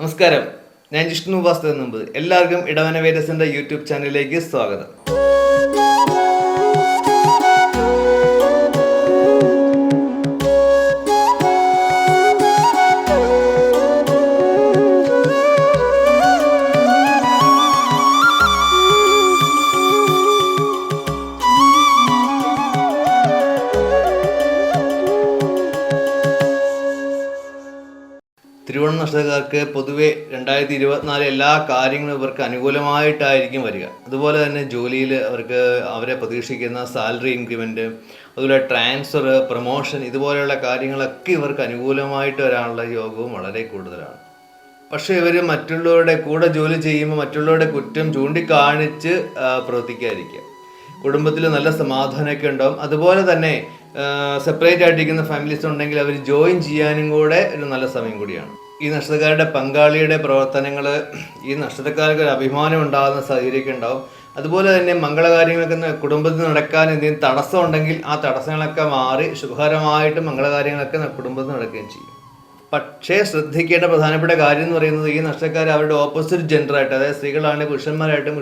നമസ്കാരം, ഞാൻ ജിഷ്ണു വാസ്തവ. എല്ലാവർക്കും ഇടവന വേദസിന്റെ യൂട്യൂബ് ചാനലിലേക്ക് സ്വാഗതം. തിരുവോണം നക്ഷത്രക്കാർക്ക് പൊതുവെ 2024 എല്ലാ കാര്യങ്ങളും ഇവർക്ക് അനുകൂലമായിട്ടായിരിക്കും വരിക. അതുപോലെ തന്നെ ജോലിയിൽ അവരെ പ്രതീക്ഷിക്കുന്ന സാലറി ഇൻക്രിമെൻറ്റ്, അതുപോലെ ട്രാൻസ്ഫർ, പ്രൊമോഷൻ, ഇതുപോലെയുള്ള കാര്യങ്ങളൊക്കെ ഇവർക്ക് അനുകൂലമായിട്ട് വരാനുള്ള യോഗവും വളരെ കൂടുതലാണ്. പക്ഷേ ഇവർ മറ്റുള്ളവരുടെ കൂടെ ജോലി ചെയ്യുമ്പോൾ മറ്റുള്ളവരുടെ കുറ്റം ചൂണ്ടിക്കാണിച്ച് പ്രവർത്തിക്കാതിരിക്കുക. കുടുംബത്തിൽ നല്ല സമാധാനമൊക്കെ ഉണ്ടാവും. അതുപോലെ തന്നെ സെപ്പറേറ്റ് ആയിട്ടിരിക്കുന്ന ഫാമിലീസ് ഉണ്ടെങ്കിൽ അവർ ജോയിൻ ചെയ്യാനും കൂടെ ഒരു നല്ല സമയം കൂടിയാണ്. ഈ നക്ഷത്രക്കാരുടെ പങ്കാളിയുടെ പ്രവർത്തനങ്ങൾ ഈ നക്ഷത്രക്കാർക്ക് ഒരു അഭിമാനം ഉണ്ടാകുന്ന സാഹചര്യമൊക്കെ ഉണ്ടാവും. അതുപോലെ തന്നെ മംഗളകാര്യങ്ങളൊക്കെ കുടുംബത്തിൽ നടക്കാൻ എന്തെങ്കിലും തടസ്സം ഉണ്ടെങ്കിൽ ആ തടസ്സങ്ങളൊക്കെ മാറി ശുഭകരമായിട്ട് മംഗളകാര്യങ്ങളൊക്കെ കുടുംബത്തിൽ നടക്കുകയും ചെയ്യും. പക്ഷേ ശ്രദ്ധിക്കേണ്ട പ്രധാനപ്പെട്ട കാര്യം എന്ന് പറയുന്നത് ഈ നക്ഷത്രക്കാർ അവരുടെ ഓപ്പോസിറ്റ് ജെൻഡറായിട്ട്, അതായത് സ്ത്രീകളാണ് പുരുഷന്മാരായിട്ടും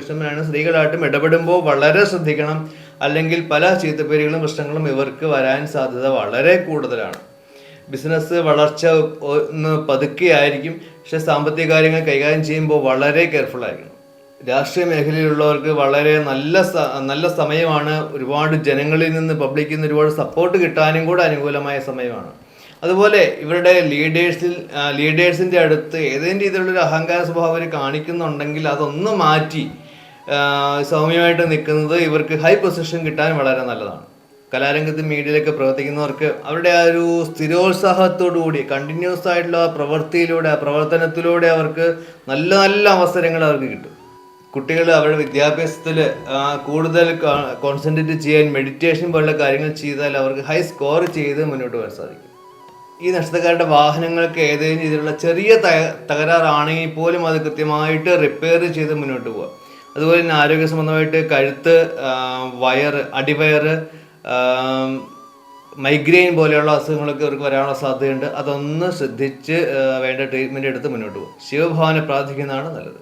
സ്ത്രീകളായിട്ടും ഇടപെടുമ്പോൾ വളരെ ശ്രദ്ധിക്കണം. അല്ലെങ്കിൽ പല ചീത്തപ്പേരുകളും പ്രശ്നങ്ങളും ഇവർക്ക് വരാൻ സാധ്യത വളരെ കൂടുതലാണ്. ബിസിനസ് വളർച്ച ഒന്ന് പതുക്കെ ആയിരിക്കും, പക്ഷെ സാമ്പത്തിക കാര്യങ്ങൾ കൈകാര്യം ചെയ്യുമ്പോൾ വളരെ കെയർഫുൾ ആയിരിക്കണം. രാഷ്ട്രീയ മേഖലയിലുള്ളവർക്ക് വളരെ നല്ല സമയമാണ്. ഒരുപാട് ജനങ്ങളിൽ നിന്ന്, പബ്ലിക്കിൽ നിന്ന് ഒരുപാട് സപ്പോർട്ട് കിട്ടാനും കൂടെ അനുകൂലമായ സമയമാണ്. അതുപോലെ ഇവരുടെ ലീഡേഴ്സിൻ്റെ അടുത്ത് ഏതെങ്കിലും രീതിയിലുള്ളൊരു അഹങ്കാര സ്വഭാവം അവർ കാണിക്കുന്നുണ്ടെങ്കിൽ അതൊന്ന് മാറ്റി സൗമ്യമായിട്ട് നിൽക്കുന്നത് ഇവർക്ക് ഹൈ പൊസിഷൻ കിട്ടാൻ വളരെ നല്ലതാണ്. കലാരംഗത്ത് മീഡിയയിലൊക്കെ പ്രവർത്തിക്കുന്നവർക്ക് അവരുടെ ആ ഒരു സ്ഥിരോത്സാഹത്തോടു കൂടി കണ്ടിന്യൂസ് ആയിട്ടുള്ള പ്രവർത്തനത്തിലൂടെ അവർക്ക് നല്ല നല്ല അവസരങ്ങൾ അവർക്ക് കിട്ടും. കുട്ടികൾ അവരുടെ വിദ്യാഭ്യാസത്തിൽ കൂടുതൽ കോൺസെൻട്രേറ്റ് ചെയ്യാൻ മെഡിറ്റേഷൻ പോലുള്ള കാര്യങ്ങൾ ചെയ്താൽ അവർക്ക് ഹൈ സ്കോർ ചെയ്ത് മുന്നോട്ട് പോകാൻ സാധിക്കും. ഈ നക്ഷത്രക്കാരുടെ വാഹനങ്ങൾക്ക് ഏതെങ്കിലും രീതിയിലുള്ള ചെറിയ തകരാറാണെങ്കിൽ പോലും അത് കൃത്യമായിട്ട് റിപ്പയർ ചെയ്ത് മുന്നോട്ട് പോകാം. അതുപോലെ തന്നെ ആരോഗ്യ സംബന്ധമായിട്ട് കഴുത്ത്, അടിവയറ്, മൈഗ്രെയിൻ പോലെയുള്ള അസുഖങ്ങളൊക്കെ അവർക്ക് വരാനുള്ള സാധ്യതയുണ്ട്. അതൊന്ന് ശ്രദ്ധിച്ച് വേണ്ട ട്രീറ്റ്മെൻറ്റ് എടുത്ത് മുന്നോട്ട് പോകും. ശിവഭഗവാനെ പ്രാർത്ഥിക്കുന്നതാണ് നല്ലത്.